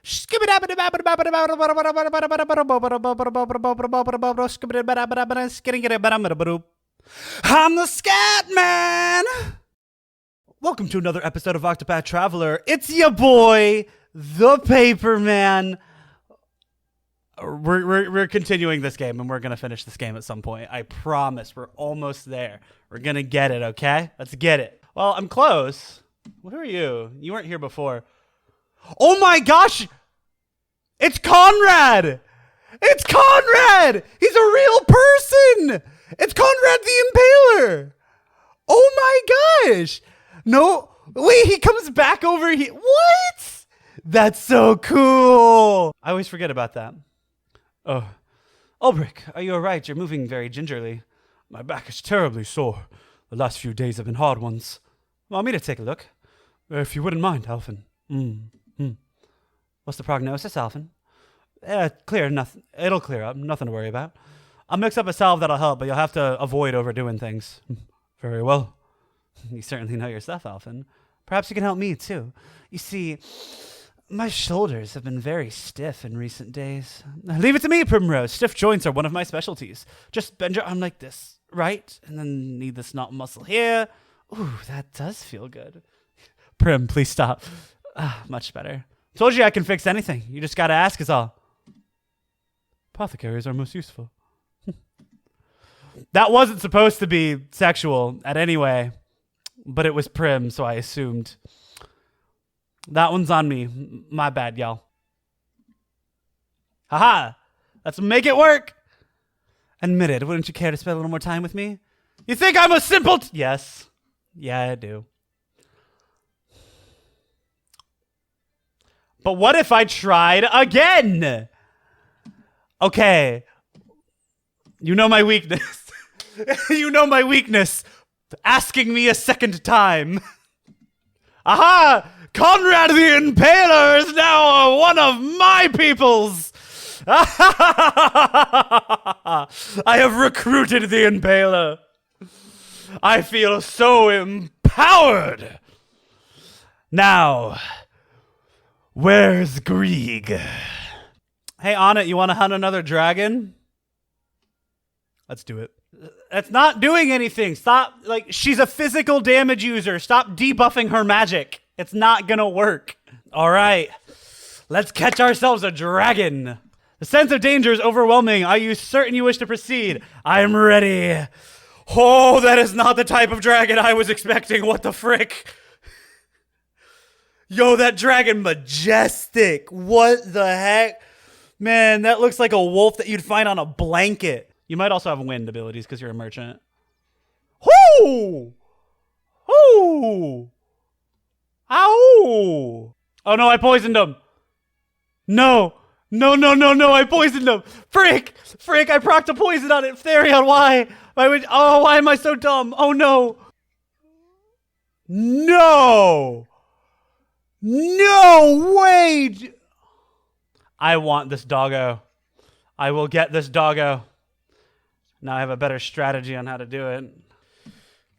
I'm the Scat Man. Welcome to another episode of Octopath Traveler. It's your boy, the Paper Man. We're continuing this game, and we're gonna finish this game at some point. I promise. We're almost there. We're gonna get it. Okay, let's get it. Well, I'm close. Who are you? You weren't here before. Oh my gosh! It's Conrad! It's Conrad! He's a real person! It's Conrad the Impaler! Oh my gosh! No, wait, he comes back over here. What? That's so cool! I always forget about that. Oh, Ulbrich, are you alright? You're moving very gingerly. My back is terribly sore. The last few days have been hard ones. Want me to take a look? If you wouldn't mind, Alphen. What's the prognosis, Alphen? Clear, nothing. It'll clear up. Nothing to worry about. I'll mix up a salve that'll help, but you'll have to avoid overdoing things. Very well. You certainly know your stuff, Alphen. Perhaps you can help me, too. You see, my shoulders have been very stiff in recent days. Leave it to me, Primrose. Stiff joints are one of my specialties. Just bend your arm like this, right? And then need this knot muscle here. Ooh, that does feel good. Prim, please stop. Much better. Told you I can fix anything. You just gotta ask is all. Apothecaries are most useful. That wasn't supposed to be sexual at any way, but it was Prim, so I assumed. That one's on me. My bad, y'all. Haha! Let's make it work! Admitted, wouldn't you care to spend a little more time with me? You think I'm a simple Yes. Yeah, I do. But what if I tried again? Okay. You know my weakness. You know my weakness. Asking me a second time. Aha! Conrad the Impaler is now one of my peoples. I have recruited the Impaler. I feel so empowered. Now, where's Grieg? Hey, Onnit, you want to hunt another dragon? Let's do it. That's not doing anything. Stop. Like, she's a physical damage user. Stop debuffing her magic. It's not gonna work. All right. Let's catch ourselves a dragon. The sense of danger is overwhelming. Are you certain you wish to proceed? I am ready. Oh, that is not the type of dragon I was expecting. What the frick? Yo, that dragon majestic. What the heck? Man, that looks like a wolf that you'd find on a blanket. You might also have wind abilities because you're a merchant. Whoo! Whoo! Ow! Oh no, I poisoned him. No, I poisoned him. Frick, I procced a poison on it. Therion, why? Why am I so dumb? Oh no. No way. I want this doggo. I will get this doggo. Now I have a better strategy on how to do it.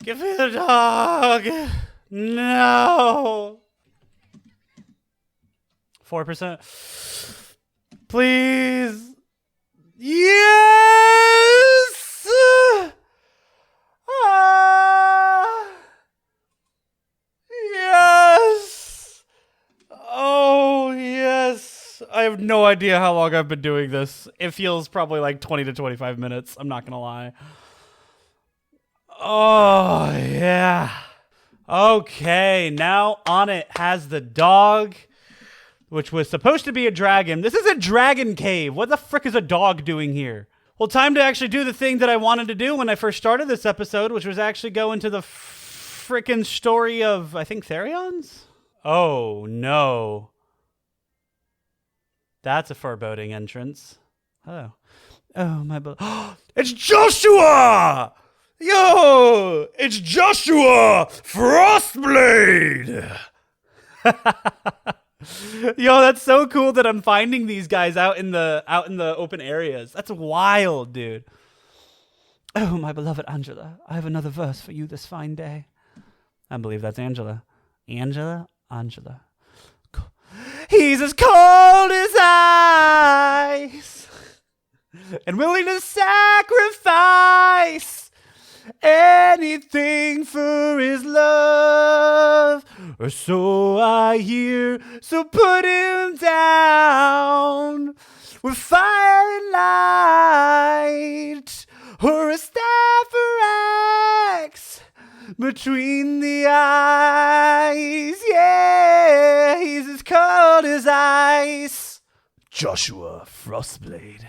Give me the dog. No. 4%. Please. Yes. Yes. Oh, yes. I have no idea how long I've been doing this. It feels probably like 20 to 25 minutes. I'm not going to lie. Oh, yeah. Okay, now Onnit has the dog, which was supposed to be a dragon. This is a dragon cave. What the frick is a dog doing here? Well, time to actually do the thing that I wanted to do when I first started this episode, which was actually go into the frickin' story of, I think, Therion's? Oh, no. That's a foreboding entrance. Hello. Oh, my... It's Joshua! Yo, it's Joshua Frostblade. Yo, that's so cool that I'm finding these guys out in the open areas. That's wild, dude. Oh, my beloved Angela, I have another verse for you this fine day. I believe that's Angela. Angela? Angela. He's as cold and willing to sacrifice anything for his love, or so I hear. So put him down with fire and light, or a staff or axe between the eyes. Yeah, he's as cold as ice. Joshua Frostblade.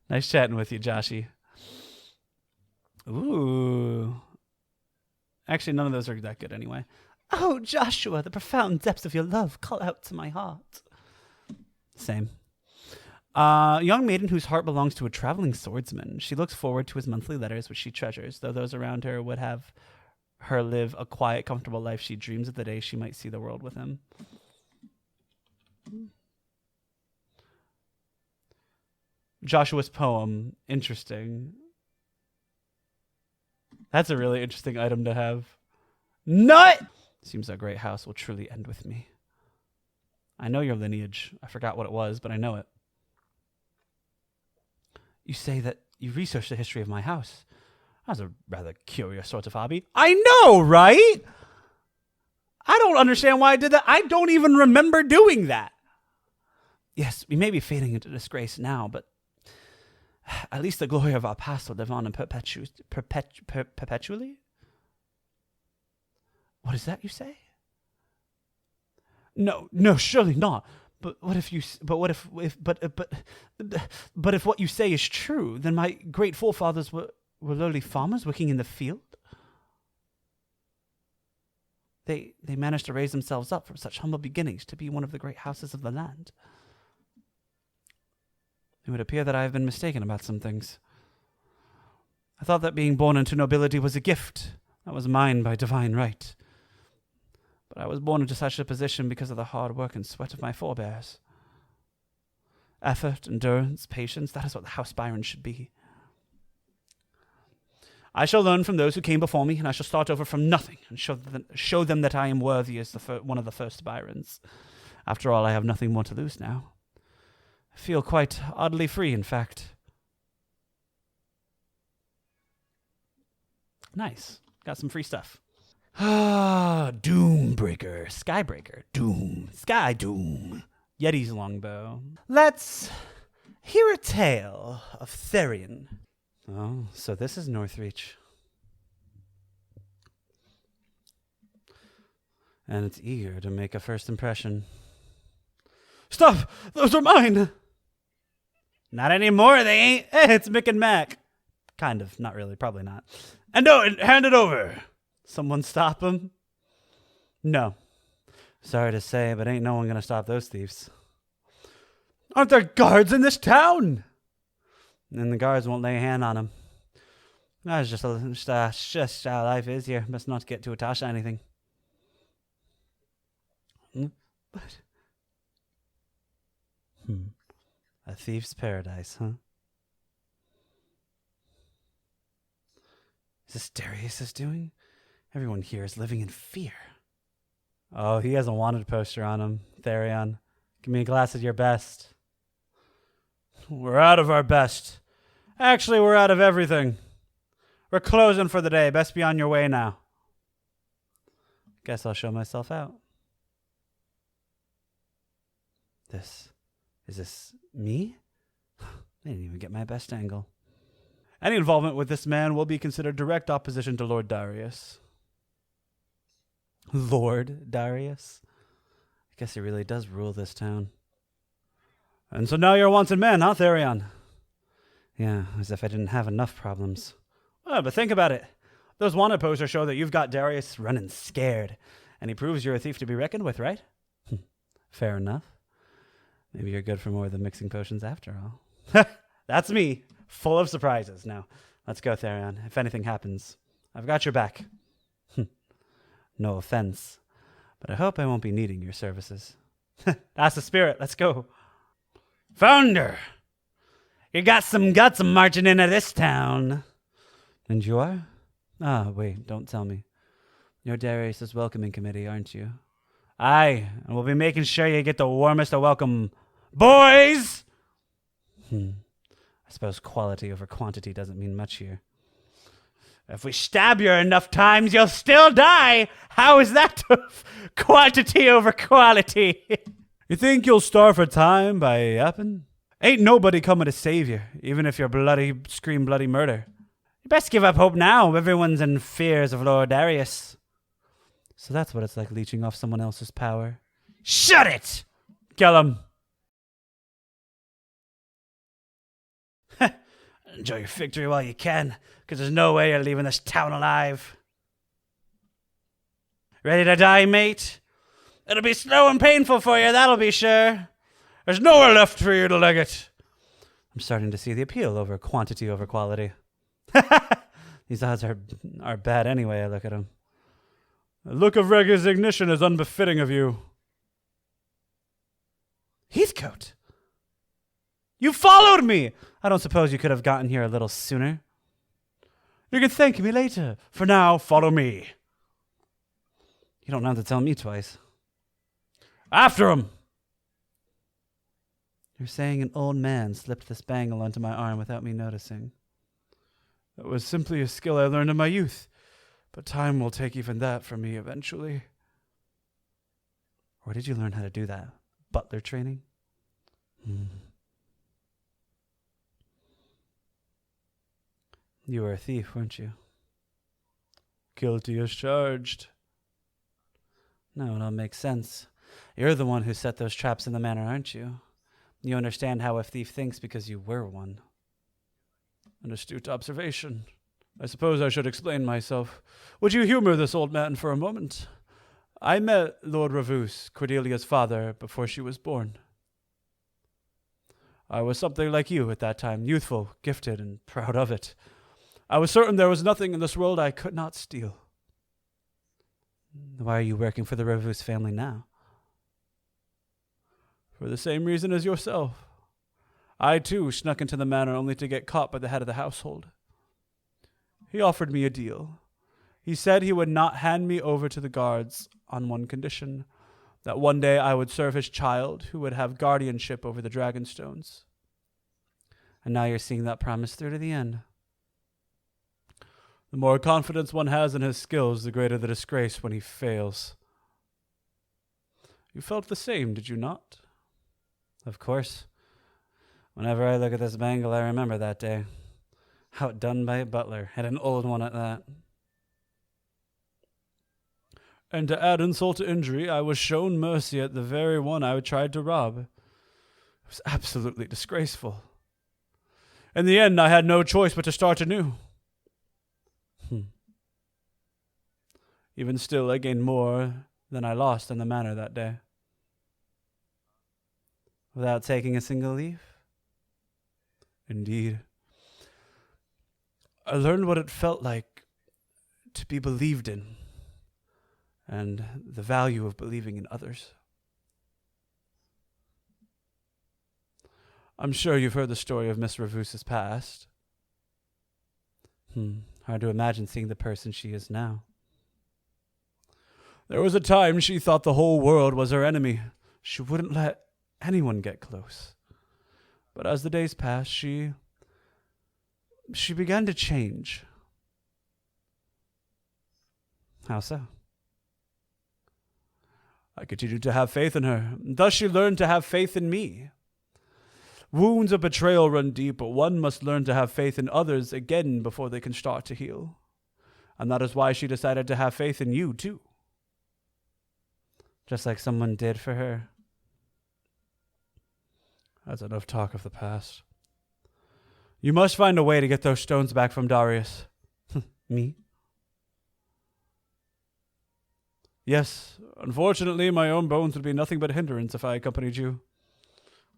Nice chatting with you, Joshy. Ooh. Actually, none of those are that good anyway. Oh, Joshua, the profound depths of your love call out to my heart. Same. Young maiden whose heart belongs to a traveling swordsman. She looks forward to his monthly letters, which she treasures, though those around her would have her live a quiet, comfortable life. She dreams of the day she might see the world with him. Joshua's poem. Interesting. That's a really interesting item to have. Nut! Seems our great house will truly end with me. I know your lineage. I forgot what it was, but I know it. You say that you researched the history of my house. That's a rather curious sort of hobby. I know, right? I don't understand why I did that. I don't even remember doing that. Yes, we may be fading into disgrace now, but at least the glory of our past will live on and perpetually? What is that you say? No, surely not. But what if what you say is true, then my great forefathers were lowly farmers working in the field? They managed to raise themselves up from such humble beginnings to be one of the great houses of the land. It would appear that I have been mistaken about some things. I thought that being born into nobility was a gift that was mine by divine right. But I was born into such a position because of the hard work and sweat of my forebears. Effort, endurance, patience, that is what the House Byron should be. I shall learn from those who came before me, and I shall start over from nothing and show them that I am worthy as one of the first Byrons. After all, I have nothing more to lose now. I feel quite oddly free, in fact. Nice. Got some free stuff. Doombreaker. Skybreaker. Doom. Sky Doom. Yeti's longbow. Let's hear a tale of Therion. Oh, so this is Northreach. And it's eager to make a first impression. Stop! Those are mine! Not anymore, they ain't. It's Mick and Mac. Kind of. Not really. Probably not. And no, hand it over. Someone stop him? No. Sorry to say, but ain't no one gonna stop those thieves. Aren't there guards in this town? And the guards won't lay a hand on him. That's just how life is here. Must not get too attached to anything. But... A thief's paradise, huh? Is this Darius' doing? Everyone here is living in fear. Oh, he has a wanted poster on him. Therion, give me a glass of your best. We're out of our best. Actually, we're out of everything. We're closing for the day. Best be on your way now. Guess I'll show myself out. Is this me? I didn't even get my best angle. Any involvement with this man will be considered direct opposition to Lord Darius. Lord Darius? I guess he really does rule this town. And so now you're a wanted man, huh, Therion? Yeah, as if I didn't have enough problems. Well, but think about it. Those wanted posters show that you've got Darius running scared, and he proves you're a thief to be reckoned with, right? Fair enough. Maybe you're good for more than mixing potions after all. That's me, full of surprises. Now, let's go, Therion. If anything happens, I've got your back. No offense, but I hope I won't be needing your services. That's the spirit. Let's go. Founder, you got some guts marching into this town. And you are? Ah, wait, don't tell me. You're Darius' welcoming committee, aren't you? Aye, and we'll be making sure you get the warmest of welcome. Boys! I suppose quality over quantity doesn't mean much here. If we stab you enough times, you'll still die. How is that quantity over quality? You think you'll starve for time by yapping? Ain't nobody coming to save you, even if you scream bloody murder. You best give up hope now. Everyone's in fears of Lord Darius. So that's what it's like leeching off someone else's power. Shut it! Kill him. Enjoy your victory while you can, because there's no way you're leaving this town alive. Ready to die, mate? It'll be slow and painful for you, that'll be sure. There's nowhere left for you to leg it. I'm starting to see the appeal over quantity over quality. These odds are bad anyway, I look at them. The look of resignation is unbefitting of you. Heathcote! You followed me! I don't suppose you could have gotten here a little sooner. You can thank me later. For now, follow me. You don't have to tell me twice. After him! You're saying an old man slipped this bangle onto my arm without me noticing. That was simply a skill I learned in my youth, but time will take even that from me eventually. Where did you learn how to do that? Butler training? You were a thief, weren't you? Guilty as charged. No, it all makes sense. You're the one who set those traps in the manor, aren't you? You understand how a thief thinks because you were one. An astute observation. I suppose I should explain myself. Would you humor this old man for a moment? I met Lord Ravus, Cordelia's father, before she was born. I was something like you at that time, youthful, gifted, and proud of it. I was certain there was nothing in this world I could not steal. Why are you working for the Ravus family now? For the same reason as yourself. I, too, snuck into the manor only to get caught by the head of the household. He offered me a deal. He said he would not hand me over to the guards on one condition, that one day I would serve his child who would have guardianship over the Dragonstones. And now you're seeing that promise through to the end. The more confidence one has in his skills, the greater the disgrace when he fails. You felt the same, did you not? Of course. Whenever I look at this bangle, I remember that day. Outdone by a butler, and an old one at that. And to add insult to injury, I was shown mercy at the very one I tried to rob. It was absolutely disgraceful. In the end, I had no choice but to start anew. Even still, I gained more than I lost in the manor that day. Without taking a single leaf? Indeed. I learned what it felt like to be believed in, and the value of believing in others. I'm sure you've heard the story of Miss Ravus's past. Hard to imagine seeing the person she is now. There was a time she thought the whole world was her enemy. She wouldn't let anyone get close. But as the days passed, she began to change. How so? I continued to have faith in her. Thus she learned to have faith in me. Wounds of betrayal run deep, but one must learn to have faith in others again before they can start to heal. And that is why she decided to have faith in you, too. Just like someone did for her. That's enough talk of the past. You must find a way to get those stones back from Darius. Me? Yes, unfortunately, my own bones would be nothing but a hindrance if I accompanied you.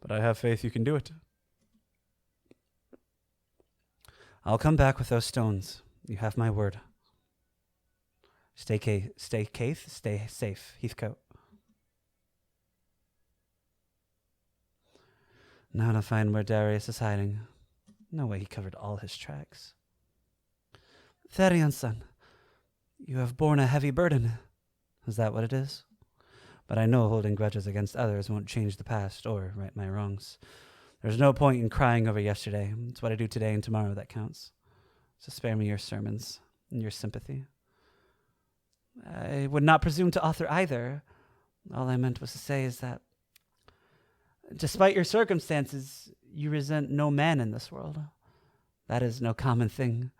But I have faith you can do it. I'll come back with those stones. You have my word. Stay safe, Heathcote. Now to find where Darius is hiding. No way he covered all his tracks. Therion, son, you have borne a heavy burden. Is that what it is? But I know holding grudges against others won't change the past or right my wrongs. There's no point in crying over yesterday. It's what I do today and tomorrow that counts. So spare me your sermons and your sympathy. I would not presume to author either. All I meant was to say is that despite your circumstances, you resent no man in this world. That is no common thing,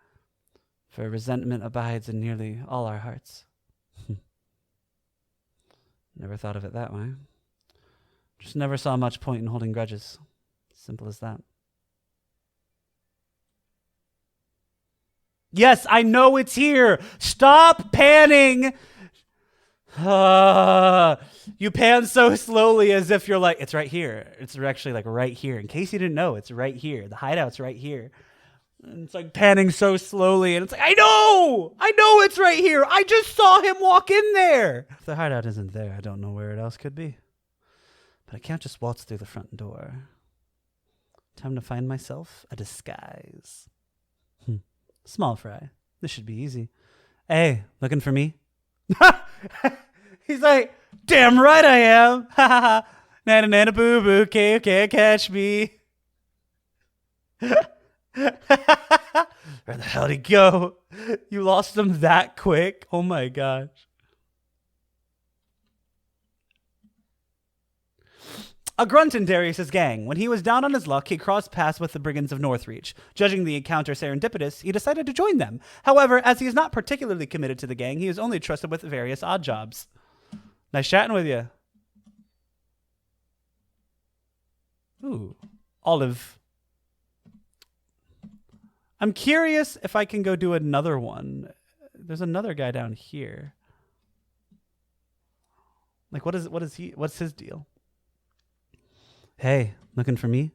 for resentment abides in nearly all our hearts. Never thought of it that way. Just never saw much point in holding grudges. Simple as that. Yes, I know it's here. Stop panning. You pan so slowly as if you're like, it's right here. It's actually like right here. In case you didn't know, it's right here. The hideout's right here. And it's like panning so slowly. And it's like, I know it's right here. I just saw him walk in there. If the hideout isn't there, I don't know where it else could be. But I can't just waltz through the front door. Time to find myself a disguise. Small fry. This should be easy. Hey, looking for me? He's like, damn right I am. Ha ha ha. Nana nana boo boo. Can't catch me. Where the hell did he go? You lost him that quick? Oh my gosh. A grunt in Darius's gang. When he was down on his luck, he crossed paths with the brigands of Northreach. Judging the encounter serendipitous, he decided to join them. However, as he is not particularly committed to the gang, he is only trusted with various odd jobs. Nice chatting with you. Ooh, Olive. I'm curious if I can go do another one. There's another guy down here. Like, what's his deal? Hey, looking for me?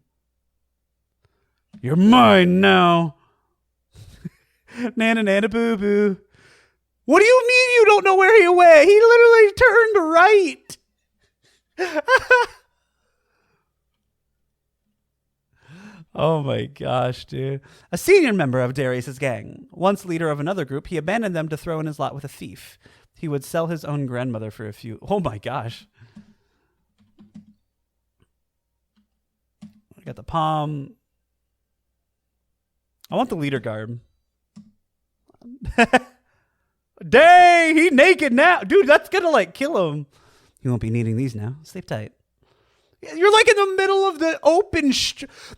You're mine now. Nana nana boo boo. What do you mean you don't know where he went? He literally turned right. Oh my gosh, dude. A senior member of Darius's gang. Once leader of another group, he abandoned them to throw in his lot with a thief. He would sell his own grandmother for a few... Oh my gosh. I got the palm. I want the leader garb. Dang, he naked now. Dude, that's gonna like kill him. You won't be needing these now. Sleep tight. You're like in the middle of the open...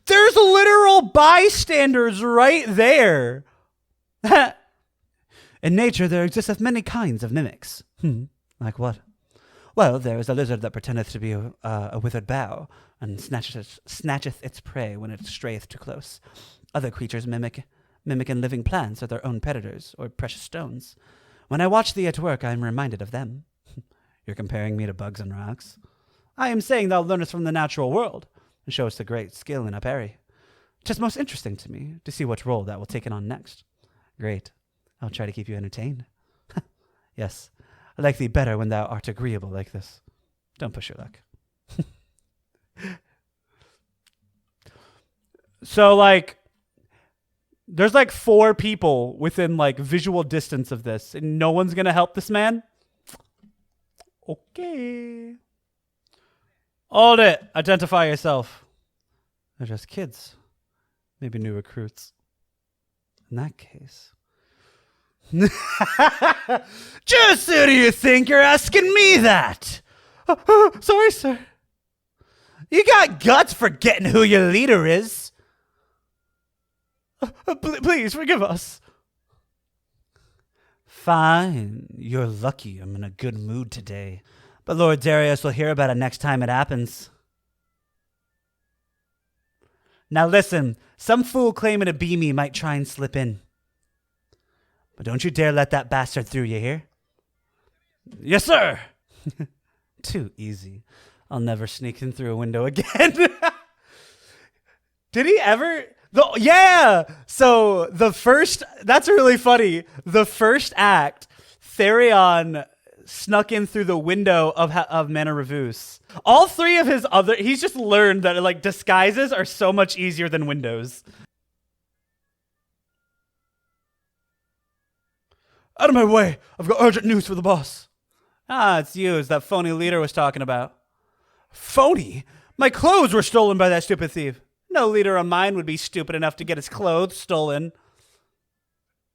There's literal bystanders right there. In nature, there existeth many kinds of mimics. Like what? Well, there is a lizard that pretendeth to be a withered bough, and snatcheth its prey when it strayeth too close. Other creatures mimicking living plants or their own predators, or precious stones. When I watch thee at work, I am reminded of them. You're comparing me to bugs and rocks? I am saying thou learnest from the natural world, and showest a great skill in a parry. 'Tis most interesting to me to see what role that will take it on next. Great. I'll try to keep you entertained. Yes, I like thee better when thou art agreeable like this. Don't push your luck. So, like, there's like 4 people within like visual distance of this, and no one's gonna help this man? Okay. Hold it. Identify yourself. They're just kids. Maybe new recruits. In that case. Just who do you think you're asking me that? Sorry, sir. You got guts forgetting who your leader is. Please forgive us. Fine. You're lucky I'm in a good mood today. But Lord Darius will hear about it next time it happens. Now listen, some fool claiming to be me might try and slip in. But don't you dare let that bastard through, you hear? Yes, sir. Too easy. I'll never sneak in through a window again. Did he ever? Yeah. So that's really funny. The first act, Therion snuck in through the window of Mana Revus. All 3 of his he's just learned that like disguises are so much easier than windows. Out of my way! I've got urgent news for the boss. Ah, it's you. It's that phony leader was talking about. Phony? My clothes were stolen by that stupid thief. No leader of mine would be stupid enough to get his clothes stolen.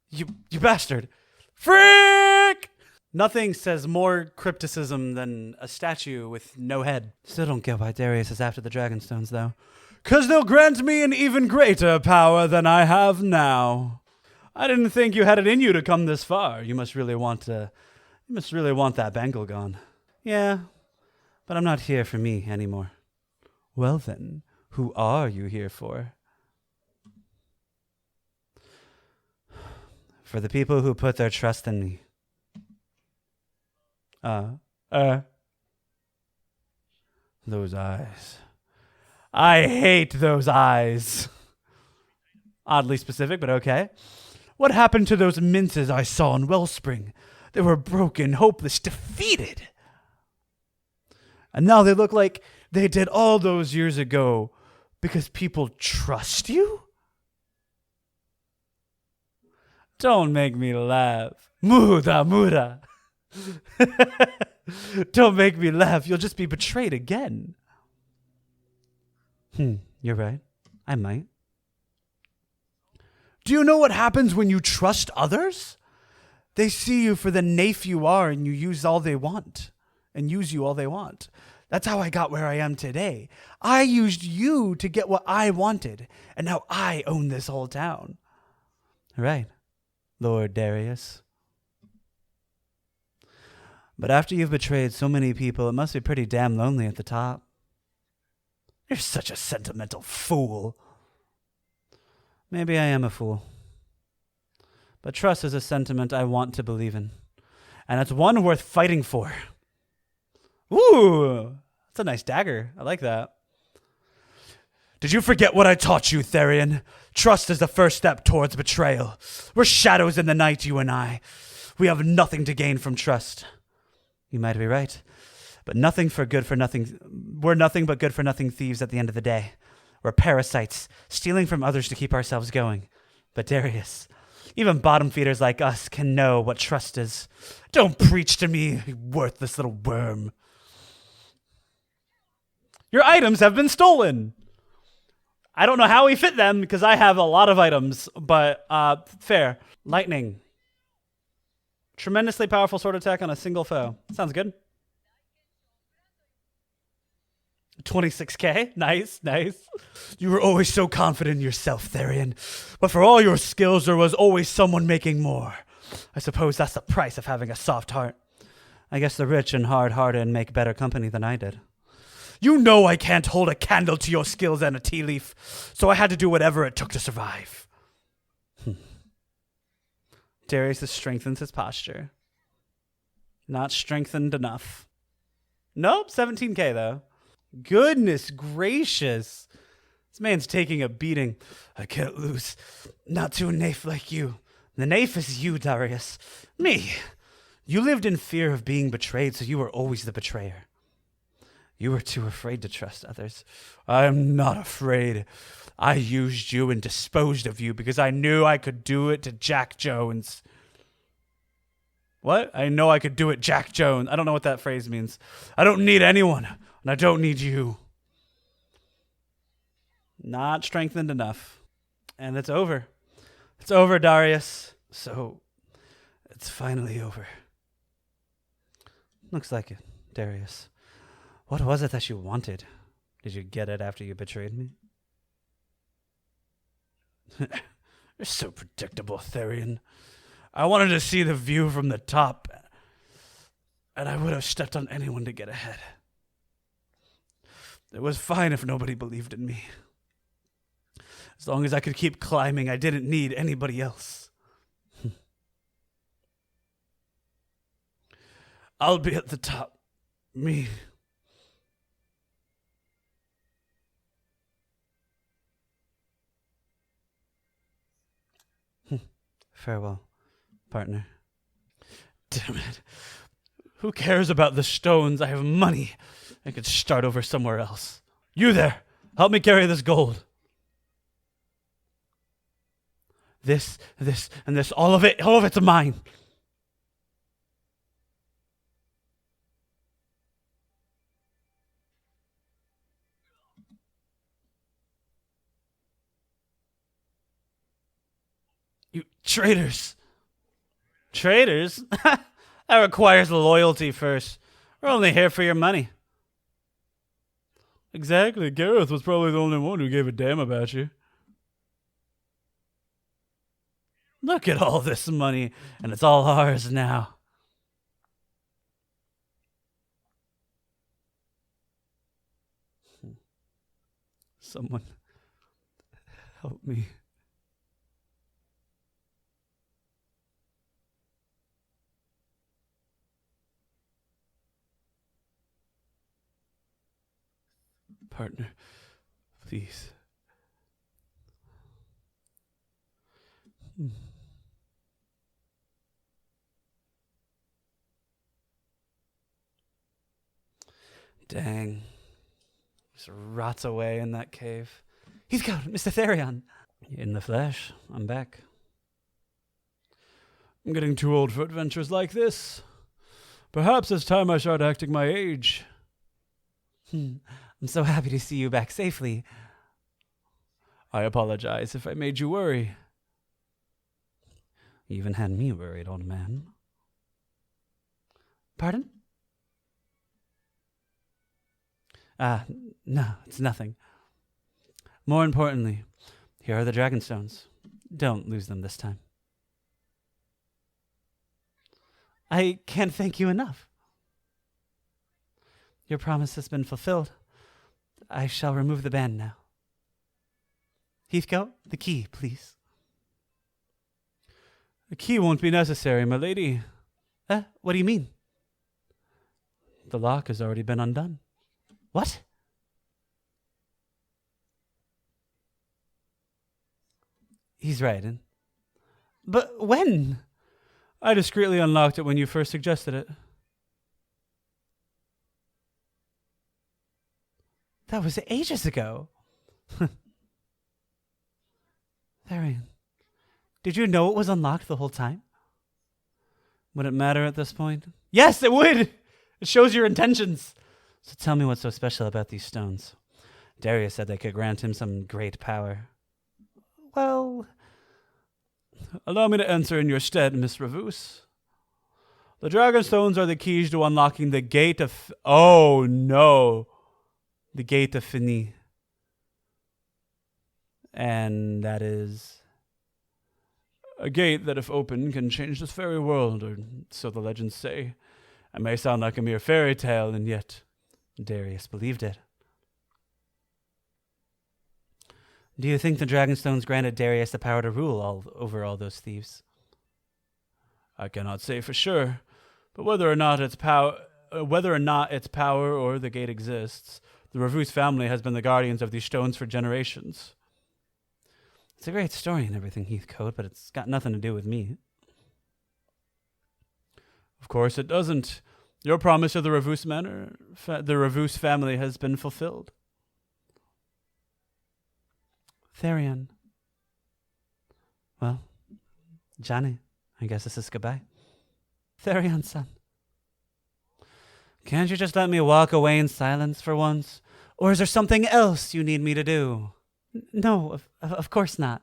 You bastard. Frick! Nothing says more crypticism than a statue with no head. Still don't get why Darius is after the Dragonstones, though. 'Cause they'll grant me an even greater power than I have now. I didn't think you had it in you to come this far. You must really want that bangle gone. Yeah, but I'm not here for me anymore. Well then, who are you here for? For the people who put their trust in me. Those eyes. I hate those eyes. Oddly specific, but okay. What happened to those minces I saw in Wellspring? They were broken, hopeless, defeated. And now they look like they did all those years ago because people trust you? Don't make me laugh. Muda. Don't make me laugh. You'll just be betrayed again. You're right. I might. Do you know what happens when you trust others? They see you for the naif you are and you use all they want. And use you all they want. That's how I got where I am today. I used you to get what I wanted. And now I own this whole town. Right, Lord Darius. But after you've betrayed so many people, it must be pretty damn lonely at the top. You're such a sentimental fool. Maybe I am a fool. But trust is a sentiment I want to believe in. And it's one worth fighting for. Ooh, that's a nice dagger. I like that. Did you forget what I taught you, Therion? Trust is the first step towards betrayal. We're shadows in the night, you and I. We have nothing to gain from trust. You might be right. But we're nothing but good for nothing thieves at the end of the day. We're parasites, stealing from others to keep ourselves going. But Darius, even bottom feeders like us can know what trust is. Don't preach to me, you worthless little worm. Your items have been stolen. I don't know how we fit them because I have a lot of items, but fair. Lightning. Tremendously powerful sword attack on a single foe. Sounds good. 26k. Nice. You were always so confident in yourself, Therion. But for all your skills, there was always someone making more. I suppose that's the price of having a soft heart. I guess the rich and hard-hearted make better company than I did. You know I can't hold a candle to your skills and a tea leaf, so I had to do whatever it took to survive. Darius strengthens his posture. Not strengthened enough. Nope, 17k though. Goodness gracious. This man's taking a beating. I can't lose. Not to a naif like you. The naif is you, Darius. Me. You lived in fear of being betrayed, so you were always the betrayer. You were too afraid to trust others. I'm not afraid. I used you and disposed of you because I knew I could do it to Jack Jones. What? I know I could do it, Jack Jones. I don't know what that phrase means. I don't need anyone, and I don't need you. Not strengthened enough. And it's over. It's over, Darius. So, it's finally over. Looks like it, Darius. What was it that you wanted? Did you get it after you betrayed me? You're so predictable, Therion. I wanted to see the view from the top, and I would have stepped on anyone to get ahead. It was fine if nobody believed in me. As long as I could keep climbing, I didn't need anybody else. I'll be at the top. Me. Farewell, partner. Damn it. Who cares about the stones? I have money. I could start over somewhere else. You there. Help me carry this gold. This, and this. All of it's mine. You traitors! Traitors? That requires loyalty first. We're only here for your money. Exactly. Gareth was probably the only one who gave a damn about you. Look at all this money, and it's all ours now. Someone help me. Partner, please. Dang. Just rots away in that cave. He's got Mr. Therion. In the flesh. I'm back. I'm getting too old for adventures like this. Perhaps it's time I start acting my age. I'm so happy to see you back safely. I apologize if I made you worry. You even had me worried, old man. Pardon? No, it's nothing. More importantly, here are the Dragonstones. Don't lose them this time. I can't thank you enough. Your promise has been fulfilled. I shall remove the band now. Heathcote, the key, please. The key won't be necessary, my lady. What do you mean? The lock has already been undone. What? He's right. But when? I discreetly unlocked it when you first suggested it. That was ages ago. Therion, did you know it was unlocked the whole time? Would it matter at this point? Yes, it would! It shows your intentions. So tell me what's so special about these stones. Darius said they could grant him some great power. Well, allow me to answer in your stead, Miss Ravus. The Dragonstones are the keys to unlocking the gate of... Oh, no. The gate of Fini. And that is a gate that, if opened, can change this very world, or so the legends say. It may sound like a mere fairy tale, and yet Darius believed it. Do you think the Dragonstones granted Darius the power to rule over all those thieves? I cannot say for sure, but whether or not its power or the gate exists, the Ravus family has been the guardians of these stones for generations. It's a great story and everything, Heathcote, but it's got nothing to do with me. Of course it doesn't. Your promise to the Ravus the Ravus family has been fulfilled. Therion. Well, Johnny, I guess this is goodbye. Therion, son. Can't you just let me walk away in silence for once? Or is there something else you need me to do? No, of course not.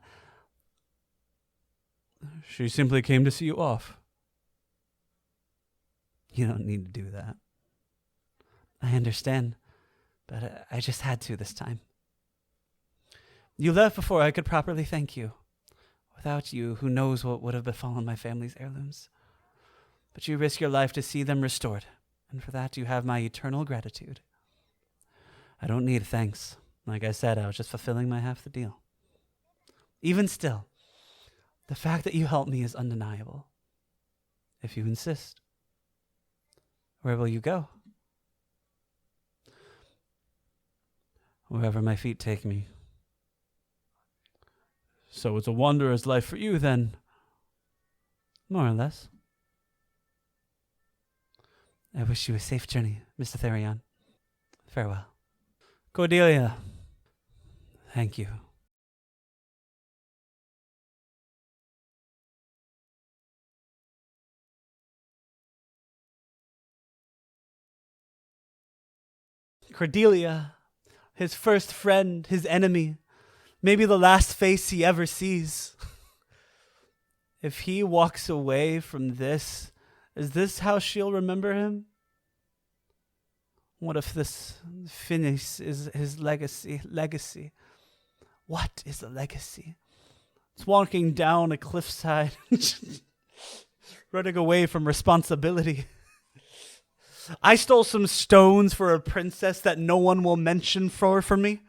She simply came to see you off. You don't need to do that. I understand, but I just had to this time. You left before I could properly thank you. Without you, who knows what would have befallen my family's heirlooms. But you risk your life to see them restored, and for that you have my eternal gratitude. I don't need thanks. Like I said, I was just fulfilling my half the deal. Even still, the fact that you helped me is undeniable. If you insist. Where will you go? Wherever my feet take me. So it's a wanderer's life for you, then? More or less. I wish you a safe journey, Mr. Therion. Farewell. Cordelia. Thank you. Cordelia, his first friend, his enemy, maybe the last face he ever sees. If he walks away from this, is this how she'll remember him? What if this finish is his legacy? Legacy. What is a legacy? It's walking down a cliffside, running away from responsibility. I stole some stones for a princess that no one will mention for me.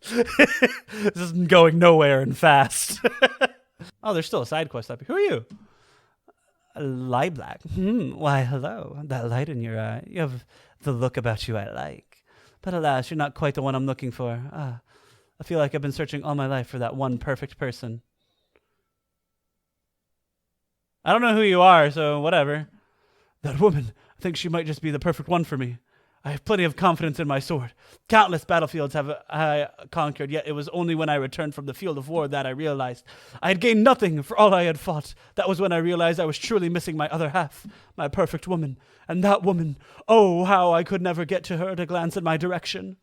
This isn't going nowhere and fast. Oh, there's still a side quest up here. Who are you? Light black. Why, hello. That light in your eye. You have the look about you I like. But alas, you're not quite the one I'm looking for. I feel like I've been searching all my life for that one perfect person. I don't know who you are, so whatever. That woman, I think she might just be the perfect one for me. I have plenty of confidence in my sword. Countless battlefields have I conquered, yet it was only when I returned from the field of war that I realized I had gained nothing for all I had fought. That was when I realized I was truly missing my other half, my perfect woman. And that woman, oh, how I could never get to her to glance in my direction.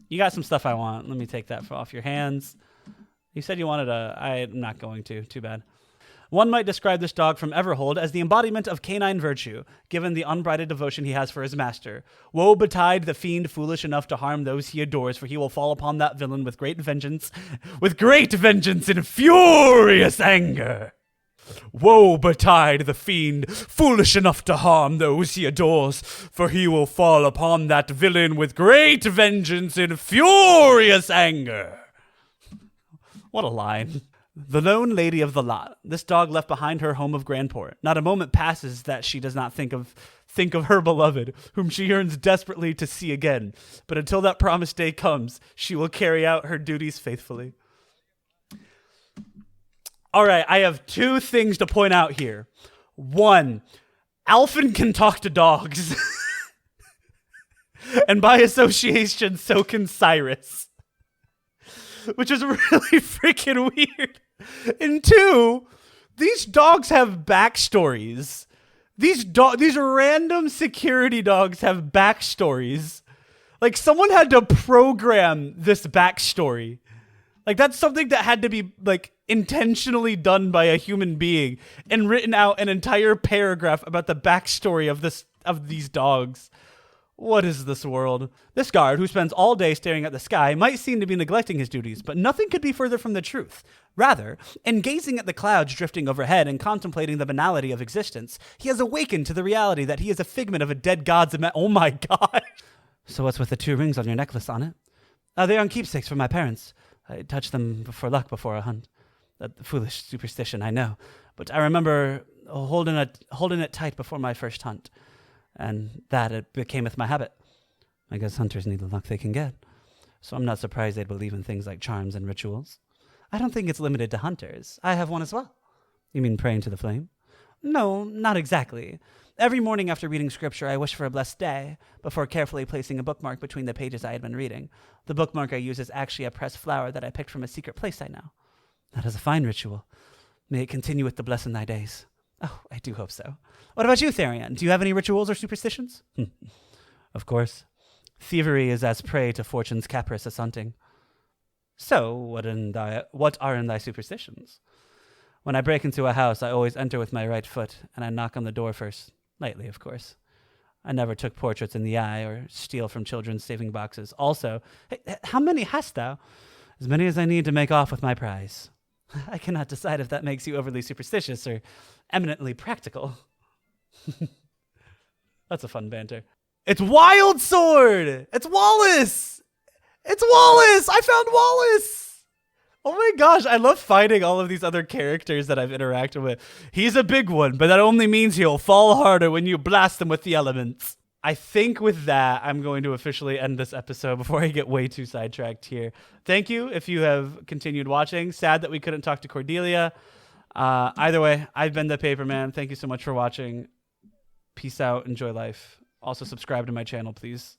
You got some stuff I want. Let me take that off your hands. You said you wanted I'm not going to. Too bad. One might describe this dog from Everhold as the embodiment of canine virtue, given the unbridled devotion he has for his master. Woe betide the fiend foolish enough to harm those he adores, for he will fall upon that villain with great vengeance and furious anger. Woe betide the fiend foolish enough to harm those he adores, for he will fall upon that villain with great vengeance and furious anger. What a line. The lone lady of the lot. This dog left behind her home of Grandport. Not a moment passes that she does not think of her beloved, whom she yearns desperately to see again. But until that promised day comes, she will carry out her duties faithfully. All right, I have two things to point out here. One, Alfin can talk to dogs. And by association, so can Cyrus. Which is really freaking weird. And two, these dogs have backstories. These random security dogs have backstories. Like, someone had to program this backstory. Like, that's something that had to be, like, intentionally done by a human being and written out an entire paragraph about the backstory of these dogs. What is this world? This guard, who spends all day staring at the sky, might seem to be neglecting his duties, but nothing could be further from the truth. Rather, in gazing at the clouds drifting overhead and contemplating the banality of existence, he has awakened to the reality that he is a figment of a dead god's oh my god. So what's with the 2 rings on your necklace, on it? They are keepsakes for my parents. I touched them for luck before a hunt. A foolish superstition, I know, but I remember holding it tight before my first hunt. And that it becameth my habit. I guess hunters need the luck they can get. So I'm not surprised they'd believe in things like charms and rituals. I don't think it's limited to hunters. I have one as well. You mean praying to the flame? No, not exactly. Every morning after reading scripture, I wish for a blessed day, before carefully placing a bookmark between the pages I had been reading. The bookmark I use is actually a pressed flower that I picked from a secret place I know. That is a fine ritual. May it continue with the bless in thy days. Oh, I do hope so. What about you, Therion? Do you have any rituals or superstitions? Of course. Thievery is as prey to fortune's caprice as hunting. So, what are in thy superstitions? When I break into a house, I always enter with my right foot, and I knock on the door first. Lightly, of course. I never took portraits in the eye or steal from children's saving boxes. Also, how many hast thou? As many as I need to make off with my prize. I cannot decide if that makes you overly superstitious or eminently practical. That's a fun banter. It's Wild Sword! It's Wallace! It's Wallace! I found Wallace! Oh my gosh, I love finding all of these other characters that I've interacted with. He's a big one, but that only means he'll fall harder when you blast him with the elements. I think with that, I'm going to officially end this episode before I get way too sidetracked here. Thank you if you have continued watching. Sad that we couldn't talk to Cordelia. Either way, I've been the Paperman. Thank you so much for watching. Peace out. Enjoy life. Also subscribe to my channel, please.